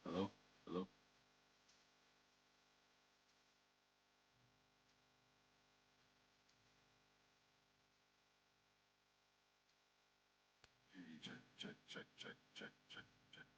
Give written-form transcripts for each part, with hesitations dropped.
Hello? Hello? Check, check, check, check, check, check, check.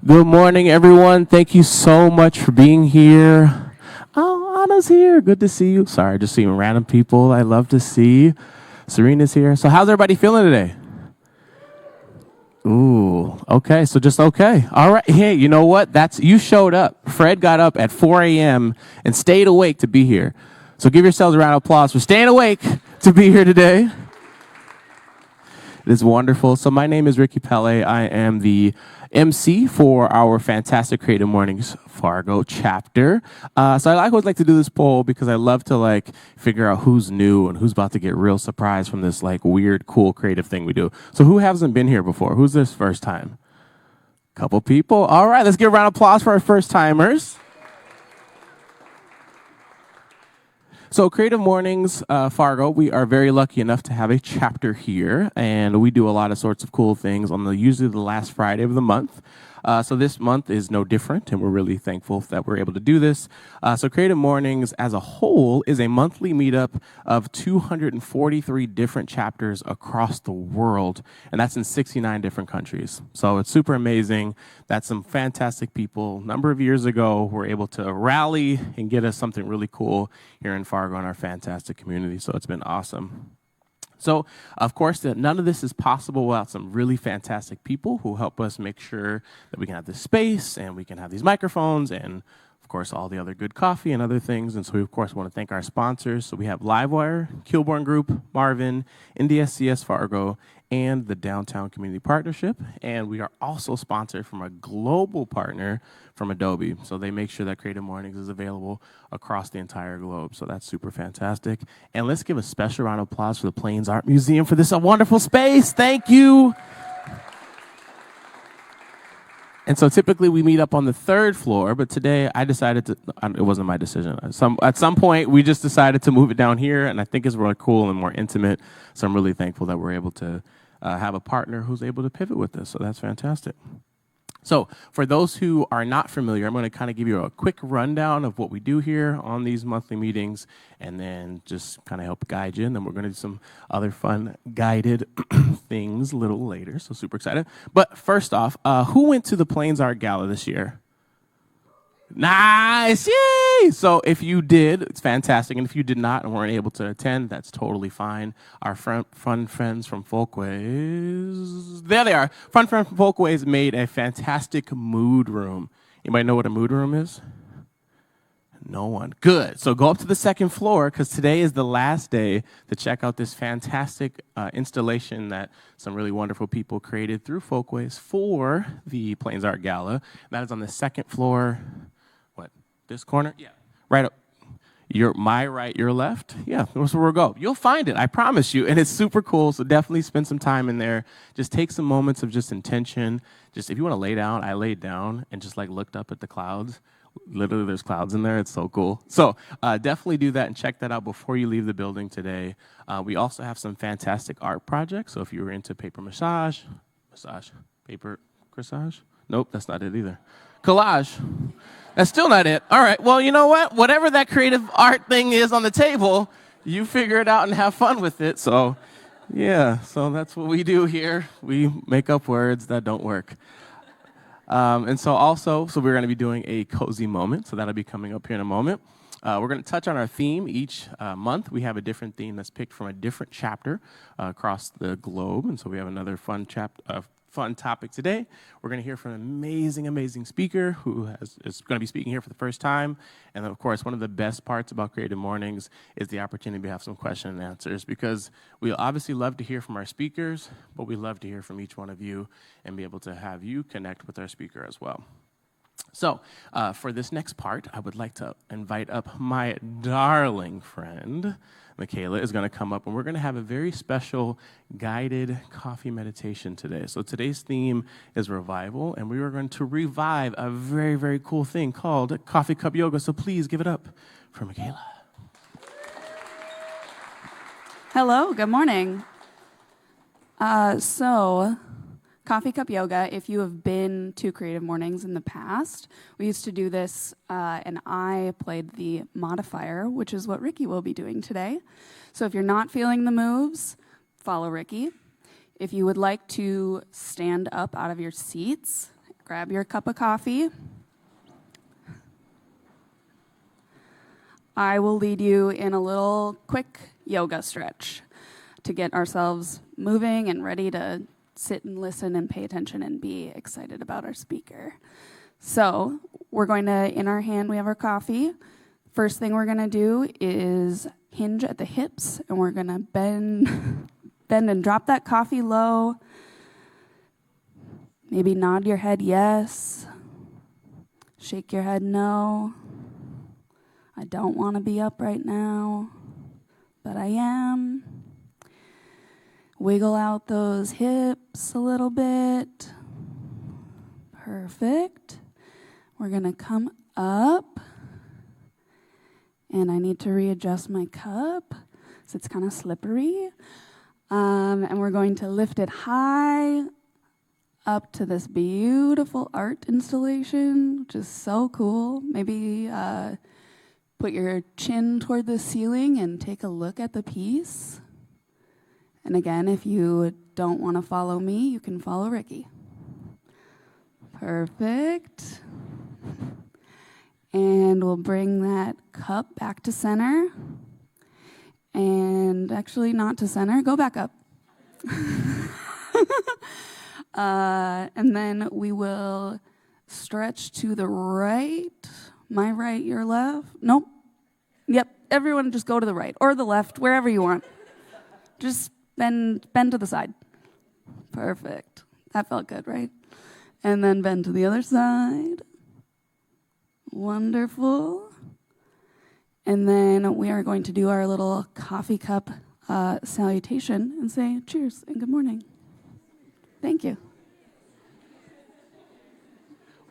Good morning, everyone. Thank you so much for being here. Oh, Anna's here. Good to see you. Sorry, just seeing random people I love to see. Serena's here. So how's everybody feeling today? Ooh, okay. So just okay. All right. Hey, you know what? You showed up. Fred got up at 4 a.m. and stayed awake to be here. So give yourselves a round of applause for staying awake to be here today. It is wonderful. So my name is Ricky Pele. I am the MC for our fantastic Creative Mornings Fargo chapter. So I always like to do this poll because I love to figure out who's new and who's about to get real surprised from this weird, cool, creative thing we do. So who hasn't been here before? Who's this first time? Couple people. All right, let's give a round of applause for our first timers. So Creative Mornings, Fargo, we are very lucky enough to have a chapter here, and we do a lot of sorts of cool things on usually the last Friday of the month. So this month is no different, and we're really thankful that we're able to do this. So Creative Mornings as a whole is a monthly meetup of 243 different chapters across the world, and that's in 69 different countries. So it's super amazing that some fantastic people, a number of years ago, were able to rally and get us something really cool here in Fargo in our fantastic community. So it's been awesome. So, of course, none of this is possible without some really fantastic people who help us make sure that we can have this space and we can have these microphones and, of course, all the other good coffee and other things. And so we, of course, want to thank our sponsors. So we have Livewire, Kilborn Group, Marvin, NDSCS Fargo, and the Downtown Community Partnership. And we are also sponsored from a global partner from Adobe. So they make sure that Creative Mornings is available across the entire globe. So that's super fantastic. And let's give a special round of applause for the Plains Art Museum for this wonderful space. Thank you. And so typically we meet up on the third floor, but today I decided to, it wasn't my decision. At some point we just decided to move it down here, and I think it's really cool and more intimate. So I'm really thankful that we're able to have a partner who's able to pivot with this. So that's fantastic. So for those who are not familiar, I'm going to kind of give you a quick rundown of what we do here on these monthly meetings and then just kind of help guide you. And then we're going to do some other fun guided things a little later. So super excited. But first off, who went to the Plains Art Gala this year? Nice, yay! So if you did, it's fantastic. And if you did not and weren't able to attend, that's totally fine. Our fun friends from Folkways, there they are. Fun friends from Folkways made a fantastic mood room. Anybody know what a mood room is? No one. Good. So go up to the second floor because today is the last day to check out this fantastic installation that some really wonderful people created through Folkways for the Plains Art Gala. That is on the second floor. What? This corner? Yeah. Right up. My right, your left. Yeah, that's where we'll go. You'll find it, I promise you. And it's super cool, so definitely spend some time in there. Just take some moments of just intention. Just if you want to lay down, I laid down and just looked up at the clouds. Literally, there's clouds in there. It's so cool. So definitely do that and check that out before you leave the building today. We also have some fantastic art projects. So if you were into paper paper corsage? Nope, that's not it either. Collage. That's still not it. All right, well, you know what? Whatever that creative art thing is on the table, you figure it out and have fun with it. So, yeah, so that's what we do here. We make up words that don't work. And so we're going to be doing a cozy moment. So that'll be coming up here in a moment. We're going to touch on our theme each month. We have a different theme that's picked from a different chapter across the globe. And so we have another fun topic today. We're going to hear from an amazing speaker who is going to be speaking here for the first time. And then, of course, one of the best parts about Creative Mornings is the opportunity to have some question and answers, because we obviously love to hear from our speakers, but we love to hear from each one of you and be able to have you connect with our speaker as well. So for this next part, I would like to invite up my darling friend, Michaela, is going to come up, and we're going to have a very special guided coffee meditation today. So today's theme is revival, and we are going to revive a very, very cool thing called coffee cup yoga. So please give it up for Michaela. Hello, good morning. Coffee cup yoga, if you have been to Creative Mornings in the past, we used to do this, and I played the modifier, which is what Ricky will be doing today. So if you're not feeling the moves, follow Ricky. If you would like to stand up out of your seats, grab your cup of coffee. I will lead you in a little quick yoga stretch to get ourselves moving and ready to sit and listen and pay attention and be excited about our speaker. So we're going to, in our hand, we have our coffee. First thing we're going to do is hinge at the hips, and we're going to bend and drop that coffee low. Maybe nod your head yes. Shake your head no. I don't want to be up right now, but I am. Wiggle out those hips a little bit. Perfect. We're going to come up, and I need to readjust my cup, so it's kind of slippery. And we're going to lift it high up to this beautiful art installation, which is so cool. Maybe put your chin toward the ceiling and take a look at the piece. And again, if you don't want to follow me, you can follow Ricky. Perfect. And we'll bring that cup back to center. And actually not to center, go back up. And then we will stretch to the right. My right, your left. Nope. Yep, everyone just go to the right or the left, wherever you want. Just bend to the side. Perfect. That felt good, right? And then bend to the other side. Wonderful. And then we are going to do our little coffee cup salutation and say cheers and good morning. Thank you.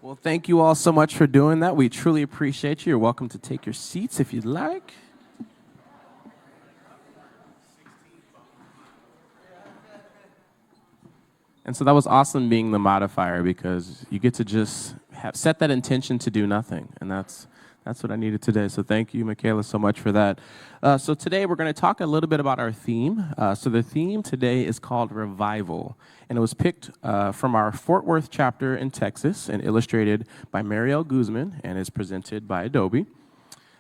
Well, thank you all so much for doing that. We truly appreciate you. You're welcome to take your seats if you'd like. And so that was awesome being the modifier, because you get to just set that intention to do nothing. And that's what I needed today. So thank you, Michaela, so much for that. So today we're going to talk a little bit about our theme. So the theme today is called Revival. And it was picked from our Fort Worth chapter in Texas and illustrated by Marielle Guzman and is presented by Adobe.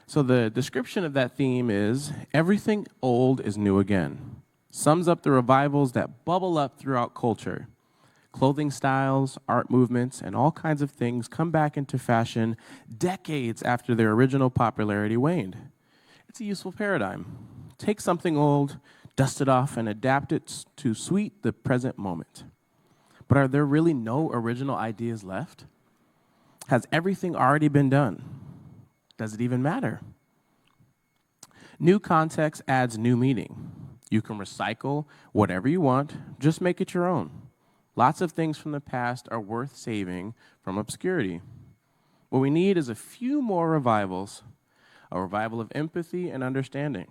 So the description of that theme is, everything old is new again. Sums up the revivals that bubble up throughout culture. Clothing styles, art movements, and all kinds of things come back into fashion decades after their original popularity waned. It's a useful paradigm. Take something old, dust it off, and adapt it to suit the present moment. But are there really no original ideas left? Has everything already been done? Does it even matter? New context adds new meaning. You can recycle whatever you want, just make it your own. Lots of things from the past are worth saving from obscurity. What we need is a few more revivals, a revival of empathy and understanding,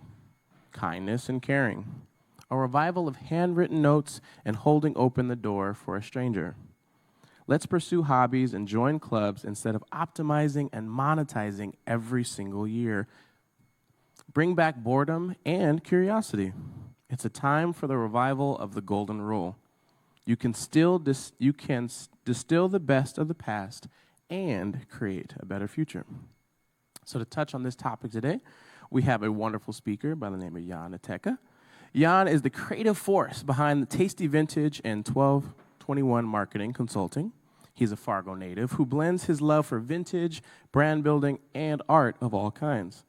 kindness and caring, a revival of handwritten notes and holding open the door for a stranger. Let's pursue hobbies and join clubs instead of optimizing and monetizing every single year. Bring back boredom and curiosity. It's a time for the revival of the golden rule. You can distill the best of the past and create a better future. So to touch on this topic today, we have a wonderful speaker by the name of Yann Niteka. Yann is the creative force behind the Tasty Vintage and 1221 Marketing Consulting. He's a Fargo native who blends his love for vintage, brand building, and art of all kinds.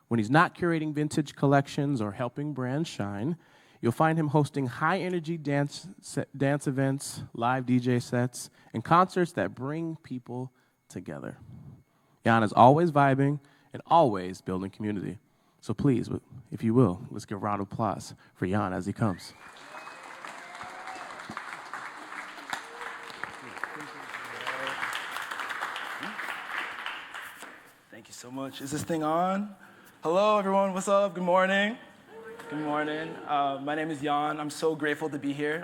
When he's not curating vintage collections or helping brands shine, you'll find him hosting high-energy dance events, live DJ sets, and concerts that bring people together. Yann is always vibing and always building community. So please, if you will, let's give a round of applause for Yann as he comes. Thank you so much. Is this thing on? Hello, everyone. What's up? Good morning. Good morning. My name is Yann. I'm so grateful to be here.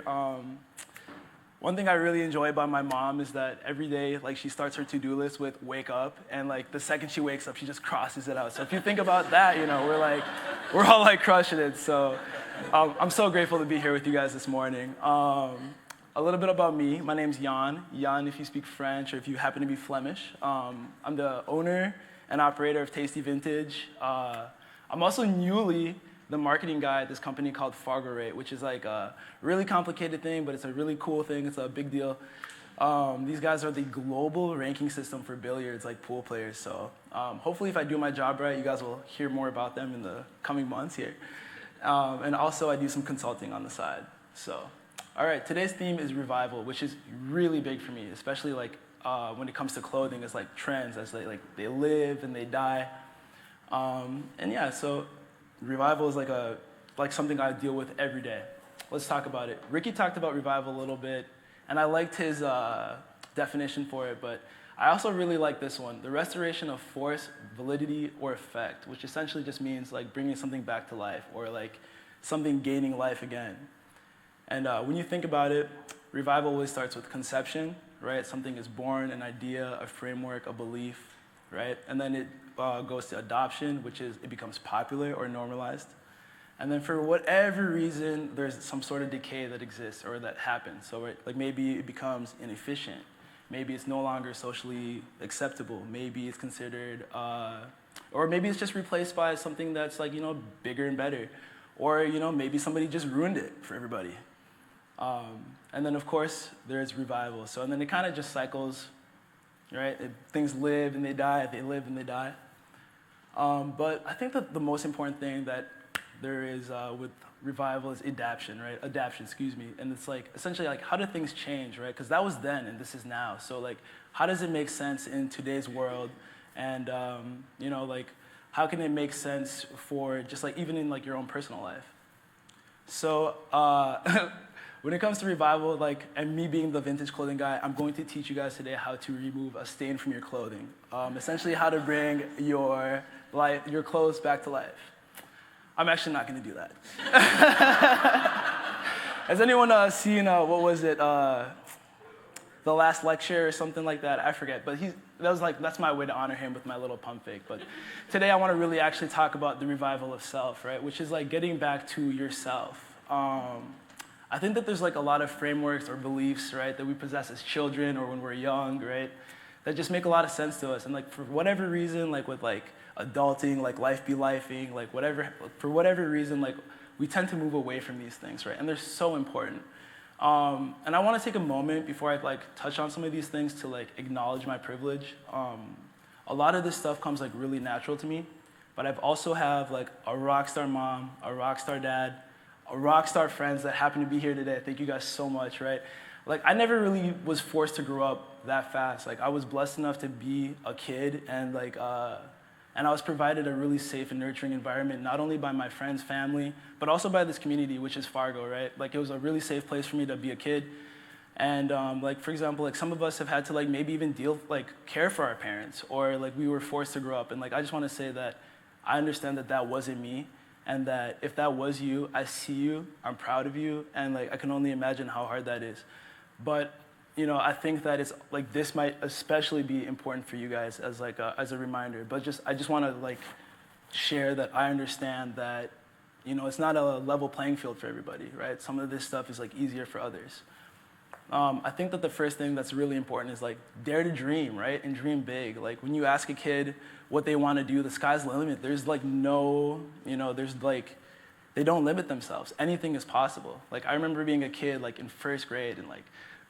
One thing I really enjoy about my mom is that every day, she starts her to-do list with wake up, and the second she wakes up, she just crosses it out. So if you think about that, we're all crushing it. So I'm so grateful to be here with you guys this morning. A a little bit about me. My name's Yann. Yann, if you speak French or if you happen to be Flemish. I'm the owner and operator of Tasty Vintage. I'm also newly the marketing guy at this company called Fargo, which is like a really complicated thing, but it's a really cool thing. It's a big deal. These guys are the global ranking system for billiards, like pool players. So hopefully if I do my job right, you guys will hear more about them in the coming months here. And also I do some consulting on the side. So, all right, today's theme is revival, which is really big for me, especially like when it comes to clothing. It's like trends, as they live and they die. And yeah, so revival is like something I deal with every day. Let's talk about it. Ricky talked about revival a little bit, and I liked his definition for it, but I also really like this one, the restoration of force, validity, or effect, which essentially just means like bringing something back to life or like something gaining life again. And when you think about it, revival always starts with conception, right? Something is born, an idea, a framework, a belief, right? And then it goes to adoption, which is it becomes popular or normalized. And then for whatever reason, there's some sort of decay that exists or that happens. So like maybe it becomes inefficient. Maybe it's no longer socially acceptable. Maybe it's considered, or maybe it's just replaced by something that's like, bigger and better. Or, maybe somebody just ruined it for everybody. And then of course, there's revival. So and then it kind of just cycles, right? Things live and they die, they live and they die. But I think that the most important thing that there is with revival is adaptation, right? And it's like, essentially like, how do things change, right? Because that was then and this is now. So like, how does it make sense in today's world? And, like, how can it make sense for just like, even in like your own personal life? So when it comes to revival, like, and me being the vintage clothing guy, I'm going to teach you guys today how to remove a stain from your clothing. Essentially how to bring your clothes back to life. I'm actually not going to do that. Has anyone seen, what was it, The Last Lecture or something like that? I forget, but that's my way to honor him with my little pump fake. But today I want to really actually talk about the revival of self, right? Which is like getting back to yourself. I think that there's like a lot of frameworks or beliefs, right, that we possess as children or when we're young, right, that just make a lot of sense to us. And like for whatever reason, like with like adulting, like life be lifing, like whatever, for whatever reason, like we tend to move away from these things, right? And they're so important. And I want to take a moment before I like touch on some of these things to like acknowledge my privilege. A lot of this stuff comes like really natural to me, but I've also have like a rock star mom, a rock star dad, a rock star friends that happen to be here today. Thank you guys so much, right? Like I never really was forced to grow up that fast. Like I was blessed enough to be a kid and like, and I was provided a really safe and nurturing environment, not only by my friends, family, but also by this community, which is Fargo, right? Like it was a really safe place for me to be a kid. And like, for example, like some of us have had to like maybe even care for our parents, or like we were forced to grow up. And like, I just want to say that I understand that that wasn't me, and that if that was you, I see you, I'm proud of you, and like I can only imagine how hard that is. But I think that it's like this might especially be important for you guys as like as a reminder. But I just want to like share that I understand that it's not a level playing field for everybody, right? Some of this stuff is like easier for others. I think that the first thing that's really important is like dare to dream, right? And dream big. Like when you ask a kid what they want to do, the sky's the limit. There's like no, there's like, they don't limit themselves. Anything is possible. Like I remember being a kid like in first grade and like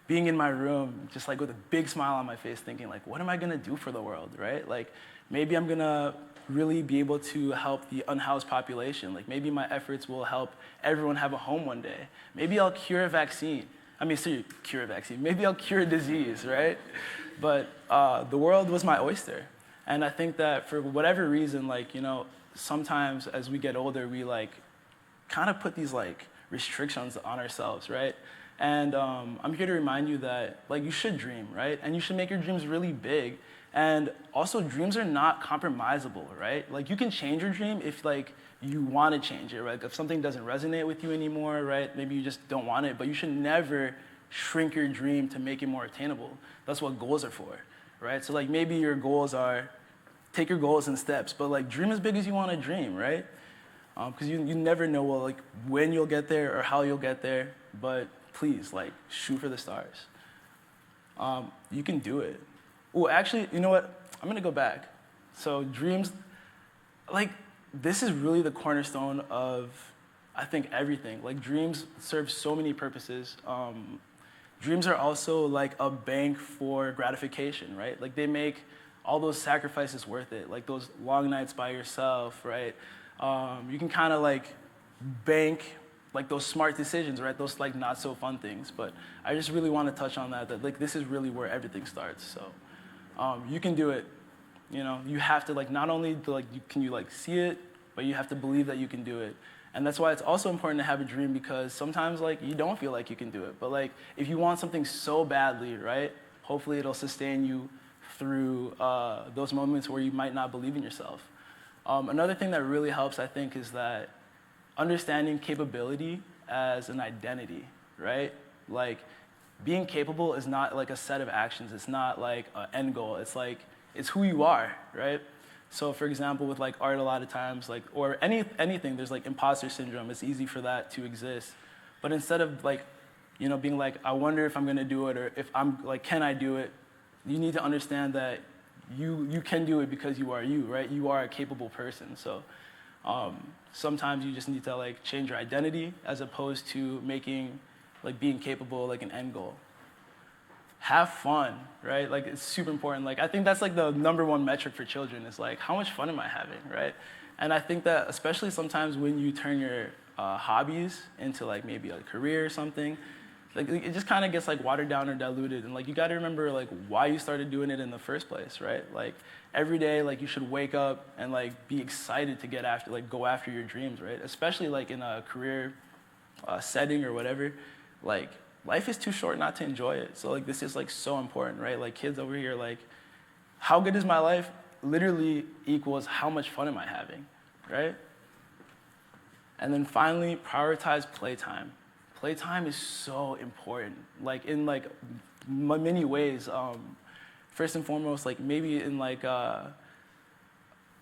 being in my room just like with a big smile on my face thinking like, what am I going to do for the world, right? Like maybe I'm going to really be able to help the unhoused population. Like maybe my efforts will help everyone have a home one day. Maybe I'll cure a vaccine. Cure a vaccine. Maybe I'll cure a disease, right? But the world was my oyster. And I think that for whatever reason, like, sometimes as we get older, we like kind of put these like restrictions on ourselves, right? And I'm here to remind you that like you should dream, right? And you should make your dreams really big. And also dreams are not compromisable, right? Like you can change your dream if like you want to change it, right? If something doesn't resonate with you anymore, right? Maybe you just don't want it, but you should never shrink your dream to make it more attainable. That's what goals are for, right? So like maybe your goals are, take your goals in steps, but like dream as big as you want to dream, right? Because you never know like when you'll get there or how you'll get there, but please, like, shoot for the stars. You can do it. Oh, actually, you know what? I'm gonna go back. So dreams, like, this is really the cornerstone of, I think, everything. Like, dreams serve so many purposes. Dreams are also like a bank for gratification, right? Like, they make all those sacrifices worth it. Like those long nights by yourself, right? You can kind of like bank like those smart decisions, right? Those like not so fun things. But I just really want to touch on that like this is really where everything starts. So you can do it. You know, you have to like not only like can you like see it, but you have to believe that you can do it. And that's why it's also important to have a dream, because sometimes like you don't feel like you can do it. But like if you want something so badly, right? Hopefully it'll sustain you through those moments where you might not believe in yourself. Another thing that really helps, I think, is that understanding capability as an identity, right? Like being capable is not like a set of actions. It's not like an end goal. It's like, it's who you are, right? So for example, with like art, a lot of times, like, or anything, there's like imposter syndrome. It's easy for that to exist. But instead of like, you know, being like, I wonder if I'm gonna do it, or if I'm like, can I do it? You need to understand that you can do it because you are you, right? You are a capable person. So sometimes you just need to like change your identity as opposed to making like being capable like an end goal. Have fun, right? Like it's super important. Like I think that's like the #1 metric for children is like, how much fun am I having, right? And I think that especially sometimes when you turn your hobbies into like maybe a career or something, like it just kind of gets like watered down or diluted. And like you got to remember like why you started doing it in the first place, right? Like every day, like you should wake up and like be excited to get after, like go after your dreams, right? Especially like in a career setting or whatever, like life is too short not to enjoy it. So like this is like so important, right? Like kids over here, like how good is my life literally equals how much fun am I having, right? And then finally, prioritize playtime. Playtime is so important, like in like many ways. First and foremost, like maybe in like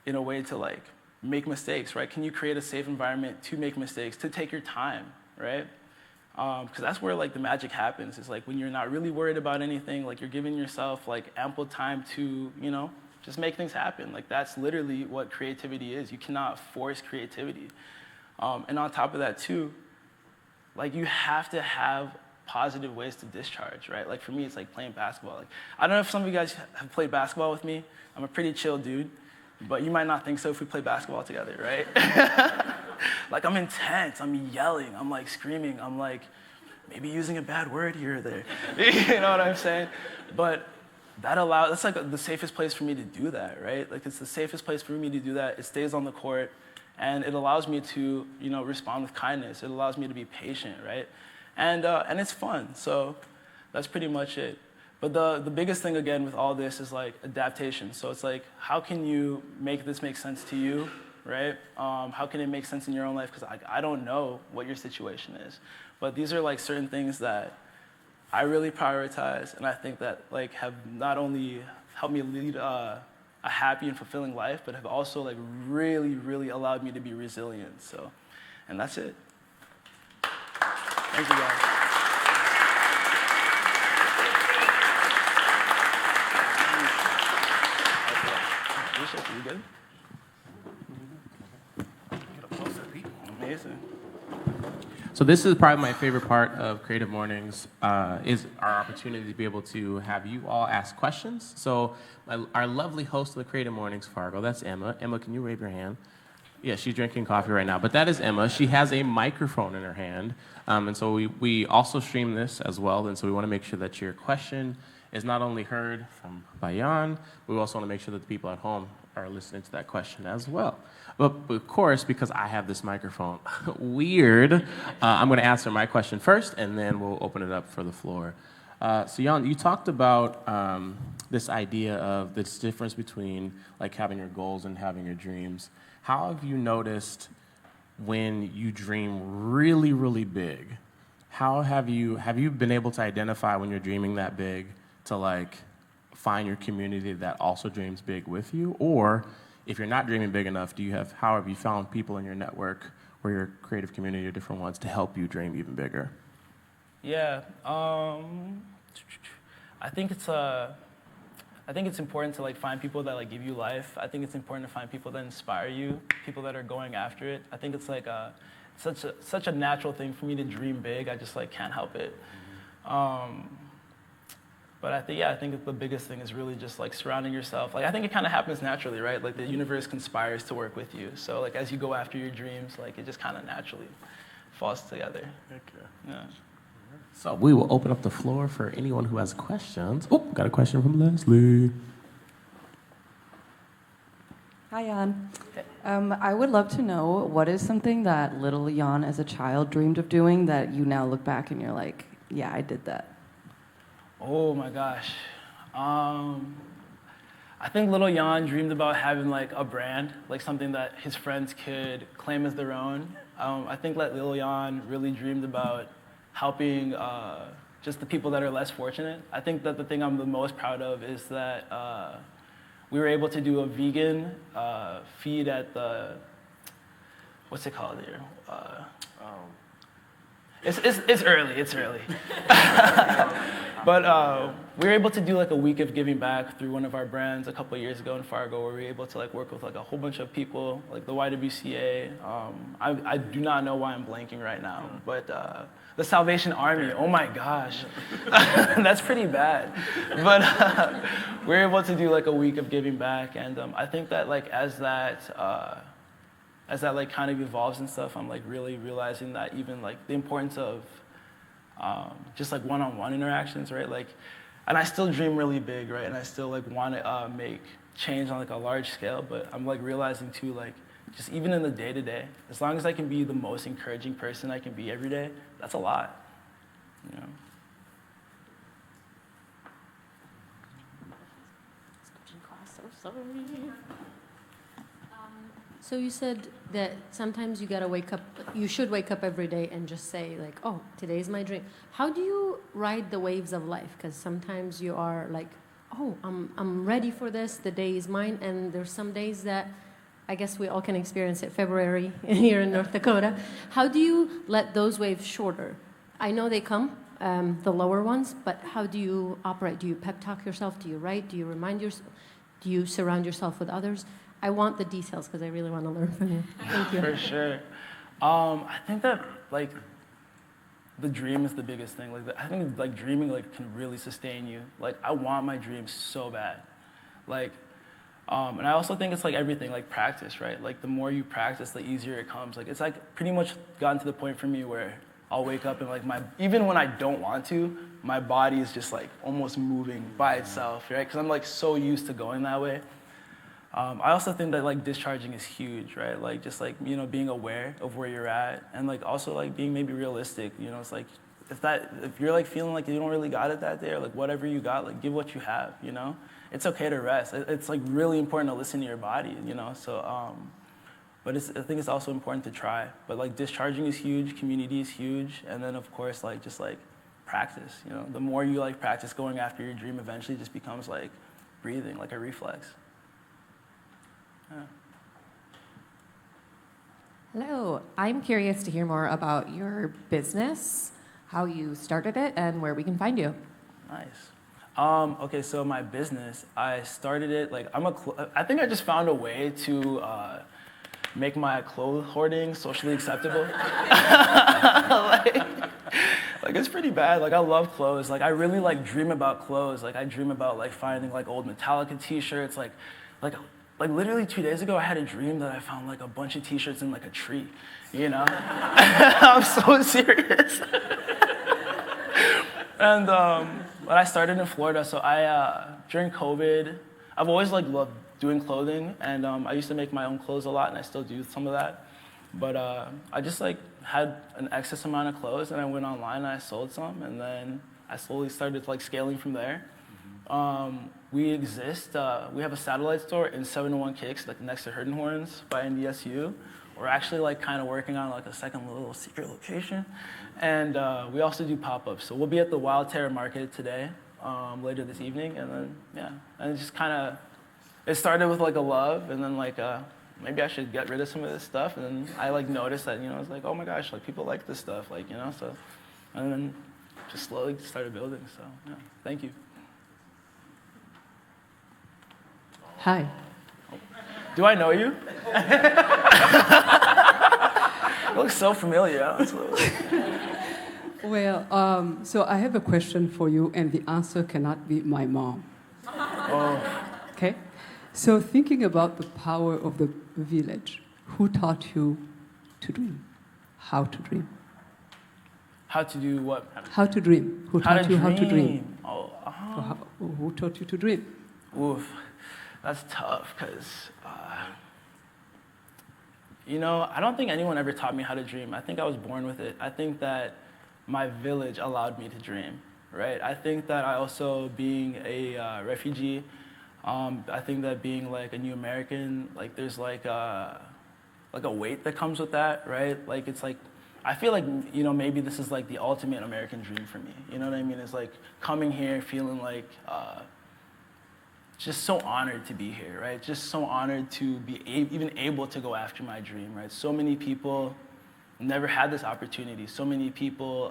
in a way to like make mistakes, right? Can you create a safe environment to make mistakes, to take your time, right? Because that's where like the magic happens. It's like when you're not really worried about anything, like you're giving yourself like ample time to, you know, just make things happen. Like that's literally what creativity is. You cannot force creativity. And on top of that too, like you have to have positive ways to discharge, right? Like for me, it's like playing basketball. Like I don't know if some of you guys have played basketball with me. I'm a pretty chill dude, but you might not think so if we play basketball together, right? Like I'm intense, I'm yelling, I'm like screaming, I'm like maybe using a bad word here or there. You know what I'm saying? But that's like the safest place for me to do that, right? Like it's the safest place for me to do that. It stays on the court and it allows me to, you know, respond with kindness. It allows me to be patient, right? And it's fun, so that's pretty much it. But the biggest thing again with all this is like adaptation. So it's like, how can you make this make sense to you? Right? How can it make sense in your own life? Because I don't know what your situation is. But these are like certain things that I really prioritize, and I think that like have not only helped me lead a happy and fulfilling life, but have also like really, really allowed me to be resilient. So, and that's it. Thank you guys. You good? Amazing. So this is probably my favorite part of Creative Mornings, is our opportunity to be able to have you all ask questions. So our lovely host of the Creative Mornings, Fargo, that's Emma. Emma, can you wave your hand? Yeah, she's drinking coffee right now, but that is Emma. She has a microphone in her hand, and so we also stream this as well, and so we want to make sure that your question is not only heard by Yann, we also want to make sure that the people at home are listening to that question as well. But of course, because I have this microphone, I'm going to answer my question first, and then we'll open it up for the floor. So Yann, you talked about this idea of this difference between like having your goals and having your dreams. How have you noticed when you dream really, really big? How have you been able to identify when you're dreaming that big to like find your community that also dreams big with you? Or if you're not dreaming big enough, how have you found people in your network or your creative community or different ones to help you dream even bigger? Yeah. I think it's important to like find people that like give you life. I think it's important to find people that inspire you, people that are going after it. I think it's like such a natural thing for me to dream big. I just like can't help it. But I think the biggest thing is really just like surrounding yourself. Like I think it kind of happens naturally, right? Like the universe conspires to work with you. So like as you go after your dreams, like it just kind of naturally falls together. Okay. Yeah. So we will open up the floor for anyone who has questions. Oh, got a question from Leslie. Hi, Yann. I would love to know what is something that little Yann as a child dreamed of doing that you now look back and you're like, yeah, I did that. Oh my gosh. I think little Yann dreamed about having like a brand, like something that his friends could claim as their own. I think that little Yann really dreamed about helping just the people that are less fortunate. I think that the thing I'm the most proud of is that we were able to do a vegan feed at the, what's it called here? It's early. But we were able to do like a week of giving back through one of our brands a couple of years ago in Fargo, where we were able to like work with like a whole bunch of people, like the YWCA. I do not know why I'm blanking right now, but the Salvation Army. Oh my gosh, that's pretty bad. But we were able to do like a week of giving back, and I think that like as that like kind of evolves and stuff, I'm like really realizing that even like the importance of just like one-on-one interactions, right? Like, and I still dream really big, right? And I still like want to make change on like a large scale, but I'm like realizing too, like just even in the day-to-day, as long as I can be the most encouraging person I can be every day, that's a lot, you know? So you said that sometimes you gotta wake up, you should wake up every day and just say like, oh, today's my dream. How do you ride the waves of life? Because sometimes you are like, oh, I'm ready for this, the day is mine, and there's some days that I guess we all can experience it, February here in North Dakota. How do you let those waves shorter? I know they come, the lower ones, but how do you operate? Do you pep talk yourself? Do you write? Do you remind yourself? Do you surround yourself with others? I want the details because I really want to learn from you. Thank you. For sure. I think that like the dream is the biggest thing. Like I think like dreaming like can really sustain you. Like I want my dreams so bad. Like, and I also think it's like everything, like practice, right? Like the more you practice, the easier it comes. Like it's like pretty much gotten to the point for me where I'll wake up and like even when I don't want to, my body is just like almost moving by itself, right? Because I'm like so used to going that way. I also think that like discharging is huge, right? Like just like, you know, being aware of where you're at and like also like being maybe realistic, you know, it's like if you're like feeling like you don't really got it that day or like whatever you got, like give what you have, you know? It's okay to rest. It's like really important to listen to your body, you know? So, but I think it's also important to try. But like discharging is huge, community is huge, and then of course like just like practice, you know? The more you like practice going after your dream, eventually just becomes like breathing, like a reflex. Yeah. Hello, I'm curious to hear more about your business, how you started it, and where we can find you. Nice. Okay, so my business, I started it, like, I think I just found a way to make my clothes hoarding socially acceptable. Like, it's pretty bad. Like, I love clothes. Like, I really, like, dream about clothes. Like, I dream about, like, finding, like, old Metallica t-shirts. Like literally 2 days ago, I had a dream that I found, like, a bunch of t-shirts in, like, a tree, you know? I'm so serious. And, but I started in Florida, so during COVID, I've always, like, loved doing clothing, and I used to make my own clothes a lot, and I still do some of that. But I just, like, had an excess amount of clothes, and I went online and I sold some, and then I slowly started, like, scaling from there. We have a satellite store in 701 Kicks, like next to Herd and Horns by NDSU. We're actually like kind of working on like a second little secret location. And we also do pop-ups. So we'll be at the Wild Terror Market today, later this evening. And then, yeah, and it just kind of, it started with like a love and then like, maybe I should get rid of some of this stuff. And then I like noticed that, you know, I was like, oh my gosh, like people like this stuff, like, you know, so, and then just slowly started building. So yeah, thank you. Hi. Do I know you? It looks so familiar. Well, so I have a question for you, and the answer cannot be my mom. Oh. Okay? So thinking about the power of the village, who taught you to dream? How to dream? How to do what? How to dream? Who taught you how to dream? Oh, Who taught you to dream? oof. That's tough because, I don't think anyone ever taught me how to dream. I think I was born with it. I think that my village allowed me to dream, right? I think that I also, being a refugee, I think that being like a new American, like there's like a weight that comes with that, right? Like it's like, I feel like, maybe this is like the ultimate American dream for me. You know what I mean? It's like coming here feeling like, just so honored to be here, right? Just so honored to be even able to go after my dream, right? So many people never had this opportunity. So many people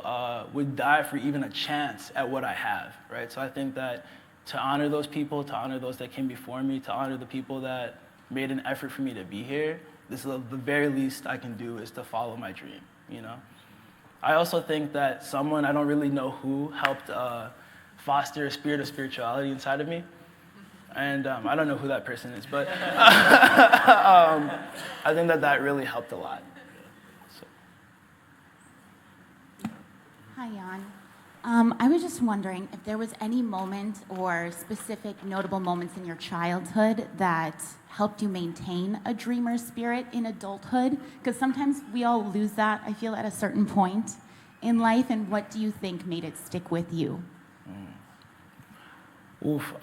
would die for even a chance at what I have, right? So I think that to honor those people, to honor those that came before me, to honor the people that made an effort for me to be here, this is the very least I can do is to follow my dream, I also think that someone, I don't really know who, helped foster a spirit of spirituality inside of me. And I don't know who that person is, but I think that really helped a lot. So. Hi, Yann. I was just wondering if there was any moment or specific notable moments in your childhood that helped you maintain a dreamer spirit in adulthood? Because sometimes we all lose that, I feel, at a certain point in life. And what do you think made it stick with you?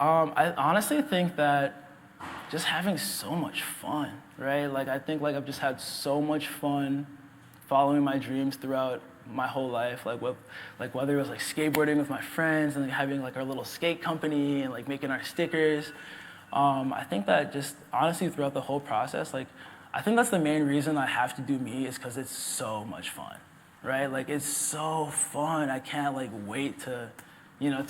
I honestly think that just having so much fun, right? Like I think like I've just had so much fun following my dreams throughout my whole life. Like whether it was like skateboarding with my friends and like having like our little skate company and like making our stickers. I think that just honestly throughout the whole process, like I think that's the main reason I have to do me is because it's so much fun, right? Like it's so fun. I can't like wait to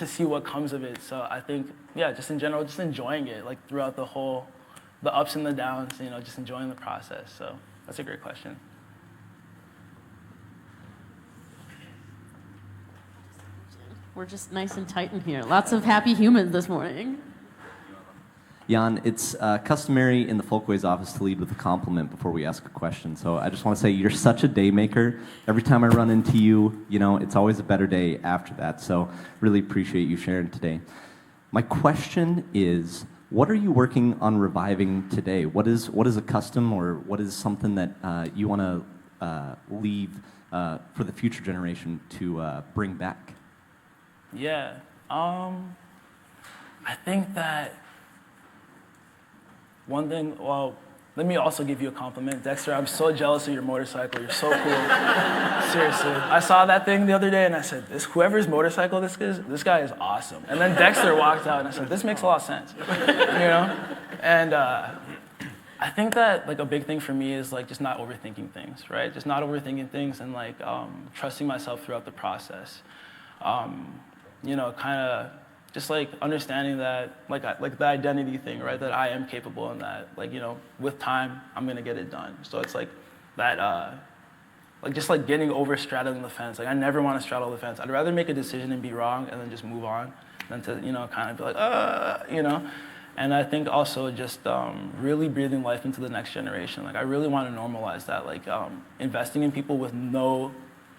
see what comes of it. So I think, yeah, just in general, just enjoying it, like throughout the ups and the downs, just enjoying the process. So that's a great question. We're just nice and tight in here. Lots of happy humans this morning. Yann, it's customary in the Folkways office to lead with a compliment before we ask a question. So I just want to say you're such a day maker. Every time I run into you, it's always a better day after that. So really appreciate you sharing today. My question is, what are you working on reviving today? What is a custom or what is something that you want to leave for the future generation to bring back? Yeah, I think that one thing, well, let me also give you a compliment. Dexter, I'm so jealous of your motorcycle. You're so cool. Seriously. I saw that thing the other day and I said, whoever's motorcycle this is, this guy is awesome. And then Dexter walked out and I said, this makes a lot of sense. And I think that like a big thing for me is like just not overthinking things, right? Just not overthinking things and like trusting myself throughout the process. Kind of just like understanding that, like the identity thing, right? That I am capable and that, like, with time, I'm gonna get it done. So it's like that, just like getting over straddling the fence. Like I never want to straddle the fence. I'd rather make a decision and be wrong and then just move on than to, kind of be like, And I think also just really breathing life into the next generation. Like I really want to normalize that, like investing in people with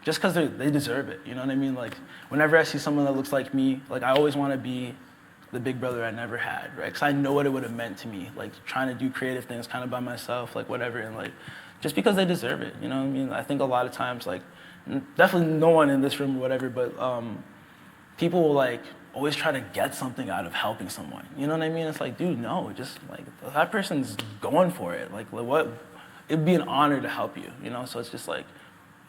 just because they deserve it, you know what I mean? Like, whenever I see someone that looks like me, like, I always want to be the big brother I never had, right? Because I know what it would have meant to me, like, trying to do creative things kind of by myself, like, whatever, and, like, just because they deserve it, you know what I mean? I think a lot of times, like, definitely no one in this room or whatever, but people will, like, always try to get something out of helping someone, you know what I mean? It's like, dude, no, just, like, that person's going for it. Like, what? It'd be an honor to help you, So it's just, like,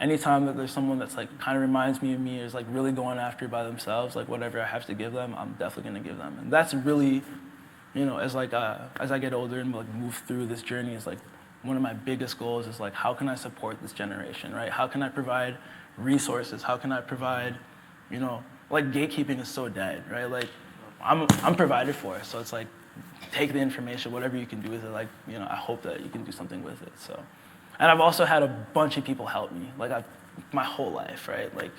anytime that there's someone that's like kind of reminds me of me or is like really going after it by themselves, like whatever I have to give them, I'm definitely gonna give them. And that's really, as I get older and like move through this journey, is like one of my biggest goals is like how can I support this generation, right? How can I provide resources? How can I provide, you know, like gatekeeping is so dead, right? Like I'm provided for, so it's like take the information, whatever you can do with it. Like, you know, I hope that you can do something with it. So, and I've also had a bunch of people help me, like my whole life, right? Like,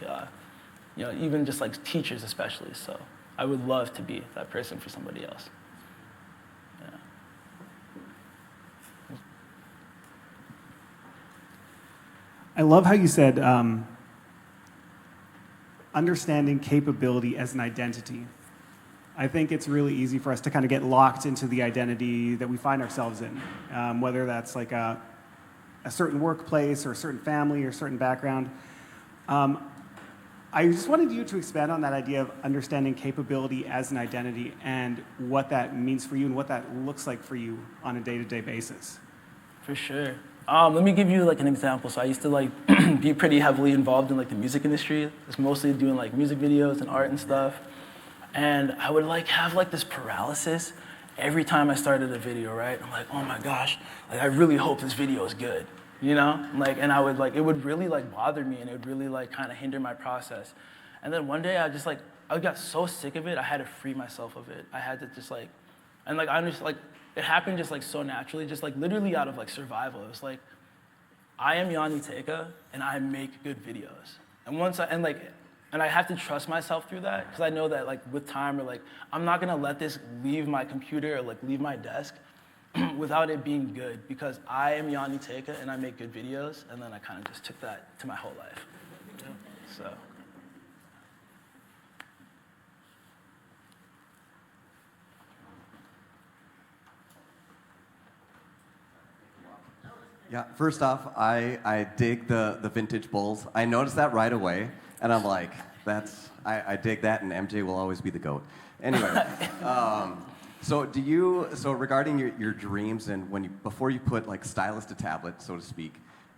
you know, even just like teachers especially. So I would love to be that person for somebody else. Yeah. I love how you said understanding capability as an identity. I think it's really easy for us to kind of get locked into the identity that we find ourselves in, whether that's like a certain workplace or a certain family or a certain background. I just wanted you to expand on that idea of understanding capability as an identity and what that means for you and what that looks like for you on a day-to-day basis. For sure. Let me give you like an example. So I used to like be pretty heavily involved in like the music industry. I was mostly doing like music videos and art and stuff. And I would like have like this paralysis every time I started a video, right? I'm like, oh my gosh, like I really hope this video is good, you know? Like, and I would like, it would really like bother me and it would really like kind of hinder my process. And then one day I just like, I got so sick of it, I had to free myself of it. I had to just like, and like I understand, like it happened just like so naturally, just like literally out of like survival. It was like, I am Yann Niteka and I make good videos. And once I, and I have to trust myself through that because I know that like with time or like I'm not gonna let this leave my computer or like leave my desk without it being good because I am Yann Niteka and I make good videos, and then I kind of just took that to my whole life. So. Yeah, first off, I dig the vintage bulls. I noticed that right away, and I'm like, I dig that, and MJ will always be the GOAT. Anyway, so regarding your dreams and before you put like stylus to tablet, so to speak,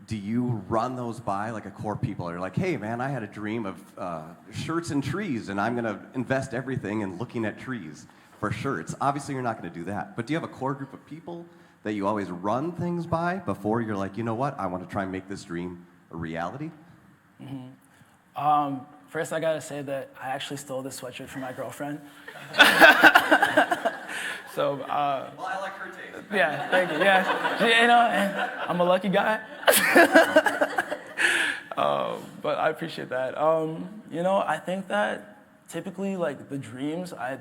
do you run those by like a core people? Or like, hey man, I had a dream of shirts and trees, and I'm gonna invest everything in looking at trees for shirts. Obviously, you're not gonna do that, but do you have a core group of people that you always run things by before you're like, you know what, I want to try and make this dream a reality? Mm-hmm. First, I gotta say that I actually stole this sweatshirt from my girlfriend. So, well, I like her taste. Yeah, thank you. Yeah, you know, and I'm a lucky guy. But I appreciate that. You know, I think that typically, like the dreams, I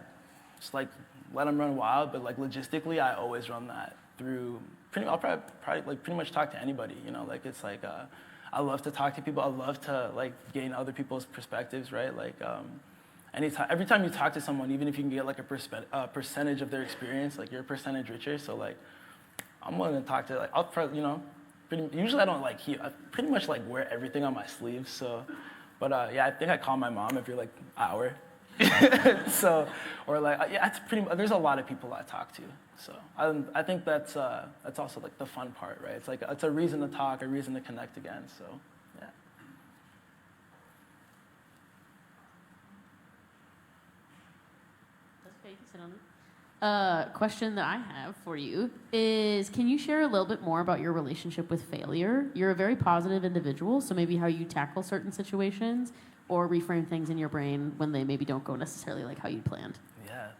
just like let them run wild. But like logistically, I always run that through. I'll probably like pretty much talk to anybody. You know, like it's like I love to talk to people. I love to like gain other people's perspectives, right? Like. Every time you talk to someone, even if you can get like a percentage of their experience, like you're a percentage richer. So like, I'm willing to talk to like I'll probably, you know, usually I don't like I pretty much like wear everything on my sleeves. So, but yeah, I think I call my mom every like hour. So, or like yeah, it's there's a lot of people I talk to. So I think that's also like the fun part, right? It's like it's a reason to talk, a reason to connect again. So. Question that I have for you is, can you share a little bit more about your relationship with failure? You're a very positive individual, so maybe how you tackle certain situations or reframe things in your brain when they maybe don't go necessarily like how you planned. Yeah.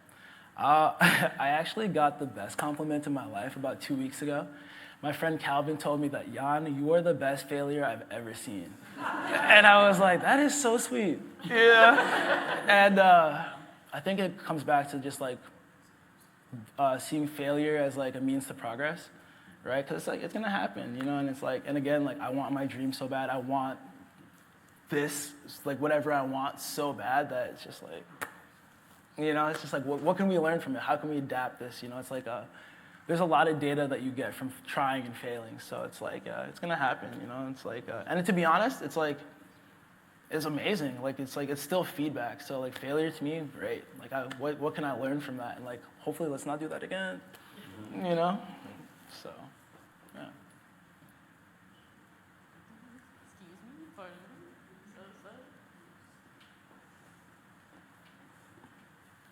I actually got the best compliment in my life about 2 weeks ago. My friend Calvin told me that, Yann, you are the best failure I've ever seen. And I was like, that is so sweet. Yeah. And I think it comes back to just like seeing failure as like a means to progress, right? Because it's like it's gonna happen, you know. And it's like, and again, like I want my dream so bad. I want this, like whatever I want so bad that it's just like, you know, it's just like what can we learn from it? How can we adapt this? You know, it's like there's a lot of data that you get from trying and failing. So it's like it's gonna happen, you know. It's like, and to be honest, it's like. It's amazing. Like it's still feedback. So like failure to me, great. Like what can I learn from that? And like hopefully let's not do that again. You know? So yeah.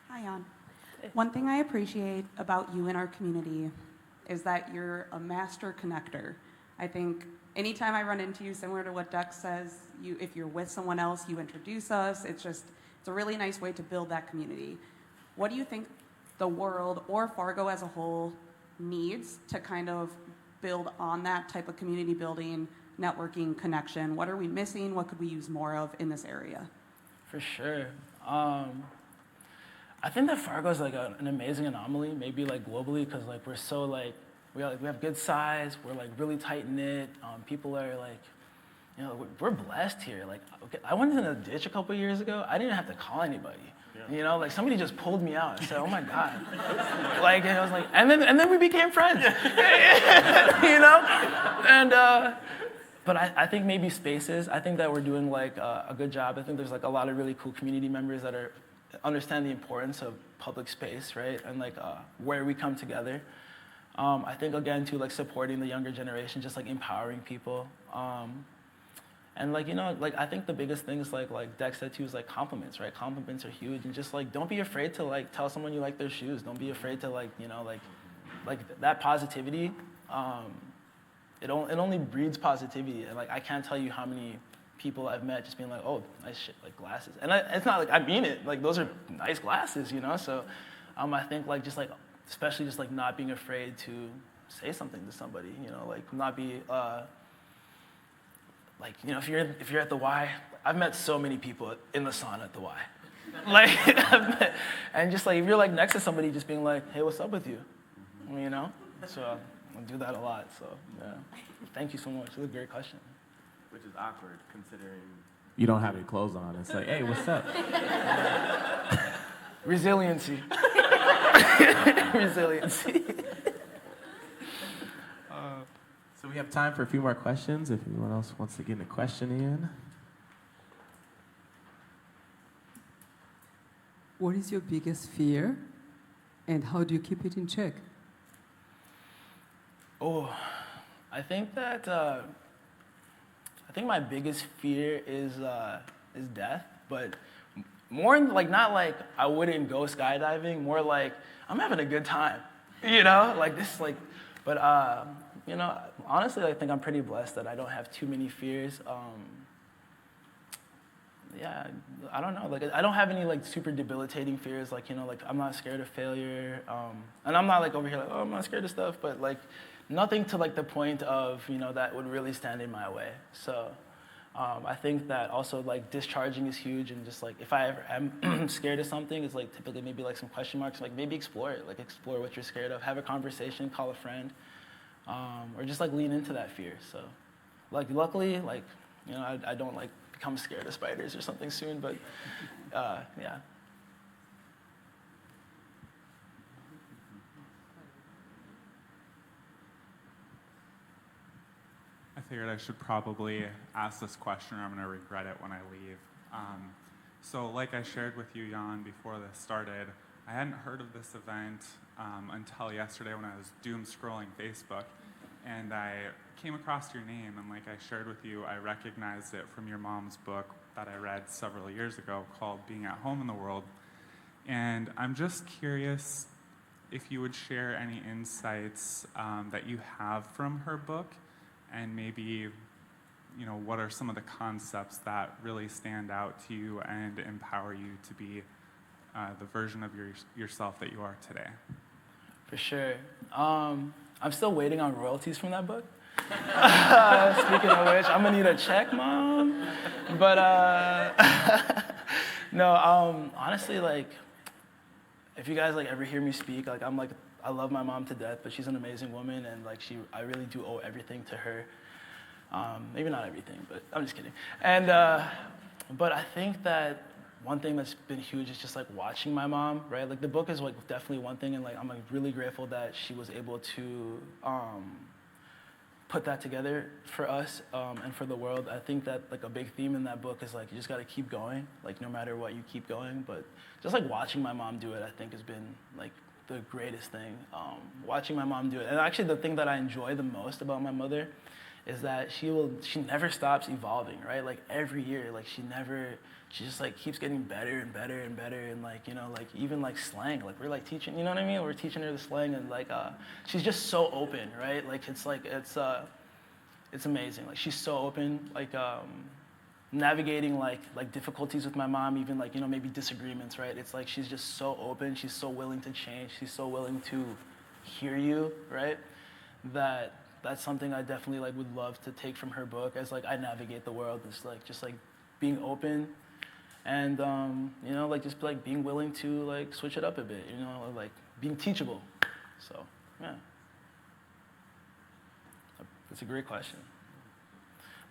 Hi, Yann. One thing I appreciate about you and our community is that you're a master connector. I think anytime I run into you, similar to what Dex says, if you're with someone else, you introduce us. It's a really nice way to build that community. What do you think the world or Fargo as a whole needs to kind of build on that type of community building, networking, connection? What are we missing? What could we use more of in this area? For sure. I think that Fargo is like an amazing anomaly, maybe like globally, because like we're so like we have good size, we're like really tight knit. People are like, you know, we're blessed here. Like, okay, I went in a ditch a couple years ago. I didn't have to call anybody. You know, like somebody just pulled me out. I said, "Oh my God!" Like, and I was like, and then we became friends. You know, and but I think maybe spaces. I think that we're doing like a good job. I think there's like a lot of really cool community members that understand the importance of public space, right? And like where we come together. I think again too, like supporting the younger generation, just like empowering people. And like, you know, like I think the biggest thing is like Dex said too is like compliments, right? Compliments are huge, and just like don't be afraid to like tell someone you like their shoes. Don't be afraid to like, you know, like that positivity. It only breeds positivity, and like I can't tell you how many people I've met just being like, oh, nice shit, like glasses, and it's not like I mean it. Like those are nice glasses, you know. So I think like just like especially just like not being afraid to say something to somebody, you know, like not be. Like, you know, if you're at the Y, I've met so many people in the sauna at the Y. Like, and just like, if you're like next to somebody just being like, hey, what's up with you? You know? So I do that a lot, so yeah. Thank you so much, it's a great question. Which is awkward considering You don't have any clothes on. It's like, hey, what's up? Resiliency. Resiliency. So we have time for a few more questions if anyone else wants to get a question in. What is your biggest fear, and how do you keep it in check? Oh, I think that I think my biggest fear is death, but more like not like I wouldn't go skydiving, more like I'm having a good time, you know, like this like, but you know, honestly, I think I'm pretty blessed that I don't have too many fears. Yeah, I don't know. Like, I don't have any like super debilitating fears. Like, you know, like I'm not scared of failure, and I'm not like over here like, oh, I'm not scared of stuff. But like, nothing to like the point of, you know, that would really stand in my way. So, I think that also like discharging is huge, and just like if I ever am scared of something, it's like typically maybe like some question marks. Like maybe explore it. Like explore what you're scared of. Have a conversation. Call a friend. Or just like lean into that fear. So, like luckily, like, you know, I don't like become scared of spiders or something soon, but yeah. I figured I should probably ask this question or I'm going to regret it when I leave. So like I shared with you, Yann, before this started, I hadn't heard of this event until yesterday when I was doom scrolling Facebook, and I came across your name, and like I shared with you, I recognized it from your mom's book that I read several years ago called Being at Home in the World. And I'm just curious if you would share any insights that you have from her book, and maybe, you know, what are some of the concepts that really stand out to you and empower you to be the version of yourself that you are today? For sure. I'm still waiting on royalties from that book. Speaking of which, I'm gonna need a check, Mom. But no, honestly, like, if you guys like ever hear me speak, like I love my mom to death, but she's an amazing woman, and like I really do owe everything to her. Maybe not everything, but I'm just kidding. And but I think that one thing that's been huge is just like watching my mom, right? Like the book is like definitely one thing, and like I'm like really grateful that she was able to put that together for us and for the world. I think that like a big theme in that book is like you just got to keep going, like no matter what, you keep going. But just like watching my mom do it, I think has been like the greatest thing. Watching my mom do it, and actually the thing that I enjoy the most about my mother is that she never stops evolving, right? Like every year, like she just like keeps getting better and better and better, and like, you know, like even like slang, like we're like teaching, you know what I mean? We're teaching her the slang, and like she's just so open, right? Like it's it's amazing. Like she's so open, like navigating like difficulties with my mom, even like, you know, maybe disagreements, right? It's like she's just so open, she's so willing to change, she's so willing to hear you, right? That's something I definitely like would love to take from her book as like I navigate the world. It's like just like being open and you know, like just like being willing to like switch it up a bit, you know, like being teachable. So yeah, that's a great question.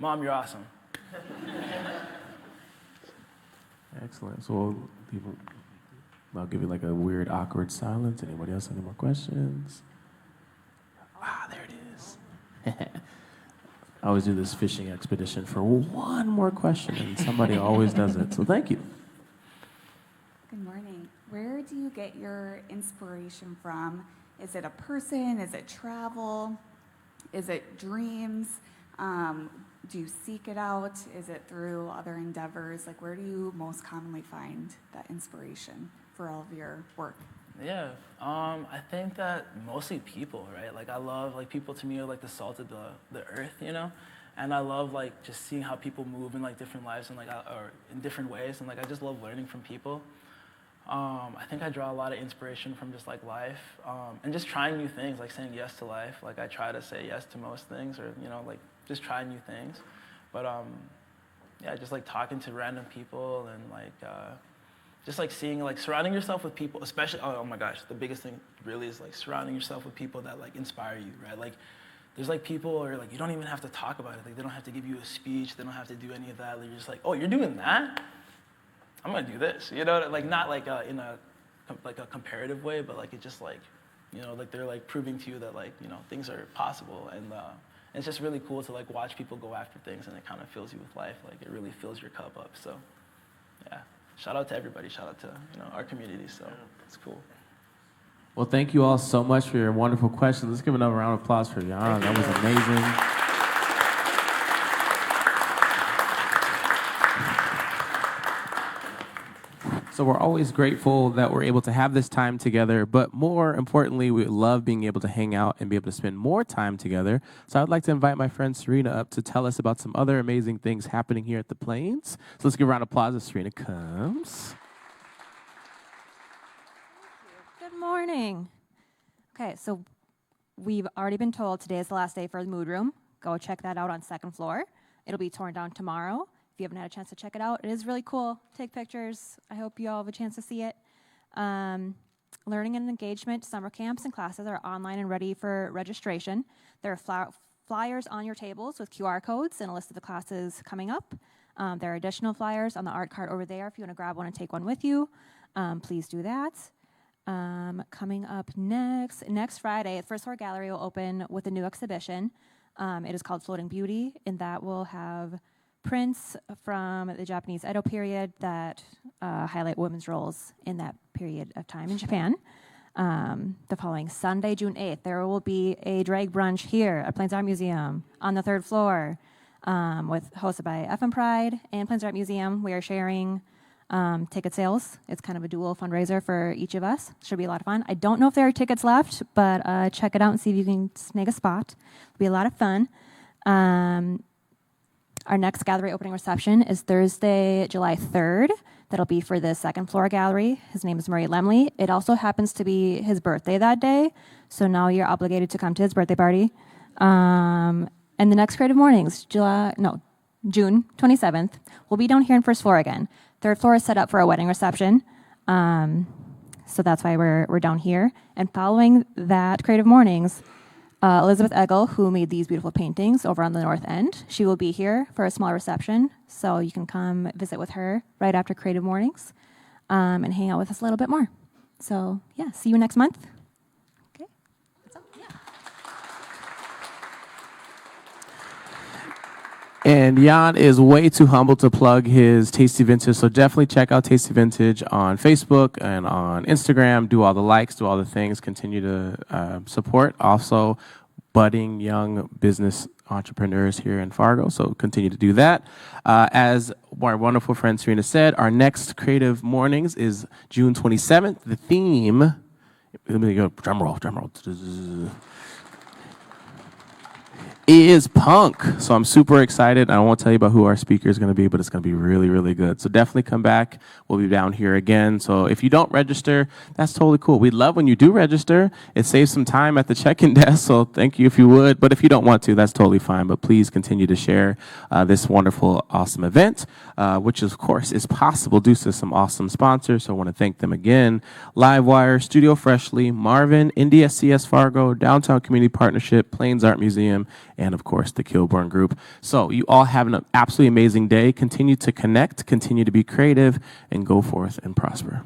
Mom, you're awesome. Excellent. So I'll give you like a weird, awkward silence. Anybody else any more questions? Ah, there it is. I always do this fishing expedition for one more question, and somebody always does it. So thank you. Good morning. Where do you get your inspiration from? Is it a person? Is it travel? Is it dreams? Do you seek it out? Is it through other endeavors? Like, where do you most commonly find that inspiration for all of your work? Yeah, I think that mostly people, right? Like I love, like people to me are like the salt of the earth, you know? And I love like just seeing how people move in like different lives and like, or in different ways. And like, I just love learning from people. I think I draw a lot of inspiration from just like life and just trying new things, like saying yes to life. Like I try to say yes to most things or, you know, like just try new things. But yeah, just like talking to random people and like, just like seeing, like surrounding yourself with people, especially, oh my gosh, the biggest thing really is like surrounding yourself with people that like inspire you, right? Like there's like people or like you don't even have to talk about it. Like they don't have to give you a speech. They don't have to do any of that. Like, you're just like, oh, you're doing that? I'm gonna do this, you know? Like not like in a comparative way, but like it just like, you know, like they're like proving to you that like, you know, things are possible. And it's just really cool to like watch people go after things and it kind of fills you with life. Like it really fills your cup up, so yeah. Shout out to everybody. Shout out to, you know, our community. So it's cool. Well, thank you all so much for your wonderful questions. Let's give another round of applause for Yann. That was amazing. So we're always grateful that we're able to have this time together, but more importantly, we love being able to hang out and be able to spend more time together. So I'd like to invite my friend Serena up to tell us about some other amazing things happening here at the Plains. So let's give a round of applause as Serena comes. Good morning. Okay, so we've already been told today is the last day for the mood room. Go check that out on second floor. It'll be torn down tomorrow. If you haven't had a chance to check it out, it is really cool. Take pictures. I hope you all have a chance to see it. Learning and engagement summer camps and classes are online and ready for registration. There are flyers on your tables with QR codes and a list of the classes coming up. There are additional flyers on the art cart over there if you want to grab one and take one with you. Please do that. Coming up next Friday, the first floor gallery will open with a new exhibition. It is called Floating Beauty, and that will have prints from the Japanese Edo period that highlight women's roles in that period of time in Japan. The following Sunday, June 8th, there will be a drag brunch here at Plains Art Museum on the third floor hosted by FM Pride and Plains Art Museum. We are sharing ticket sales. It's kind of a dual fundraiser for each of us. Should be a lot of fun. I don't know if there are tickets left, but check it out and see if you can snag a spot. It'll be a lot of fun. Our next gallery opening reception is Thursday, July 3rd. That'll be for the second floor gallery. His name is Murray Lemley. It also happens to be his birthday that day, so now you're obligated to come to his birthday party. And the next Creative Mornings, June 27th, we'll be down here in first floor again. Third floor is set up for a wedding reception, so that's why we're down here. And following that Creative Mornings, Elizabeth Eggle, who made these beautiful paintings over on the north end, she will be here for a small reception, so you can come visit with her right after Creative Mornings and hang out with us a little bit more. So yeah, see you next month. Okay. And Yann is way too humble to plug his Tasty Vintage, so definitely check out Tasty Vintage on Facebook and on Instagram. Do all the likes, do all the things, continue to support. Also, budding young business entrepreneurs here in Fargo, so continue to do that. As our wonderful friend Serena said, our next Creative Mornings is June 27th. The theme, let me go, drum roll. is punk. So I'm super excited. I won't tell you about who our speaker is going to be, but it's going to be really, really good. So definitely come back. We'll be down here again. So if you don't register, that's totally cool. We'd love when you do register. It saves some time at the check-in desk, so thank you if you would. But if you don't want to, that's totally fine. But please continue to share this wonderful, awesome event, which of course is possible due to some awesome sponsors. So I want to thank them again. Livewire, Studio Freshly, Marvin, NDSCS Fargo, Downtown Community Partnership, Plains Art Museum, and of course the Kilburn Group. So you all have an absolutely amazing day. Continue to connect, continue to be creative, and go forth and prosper.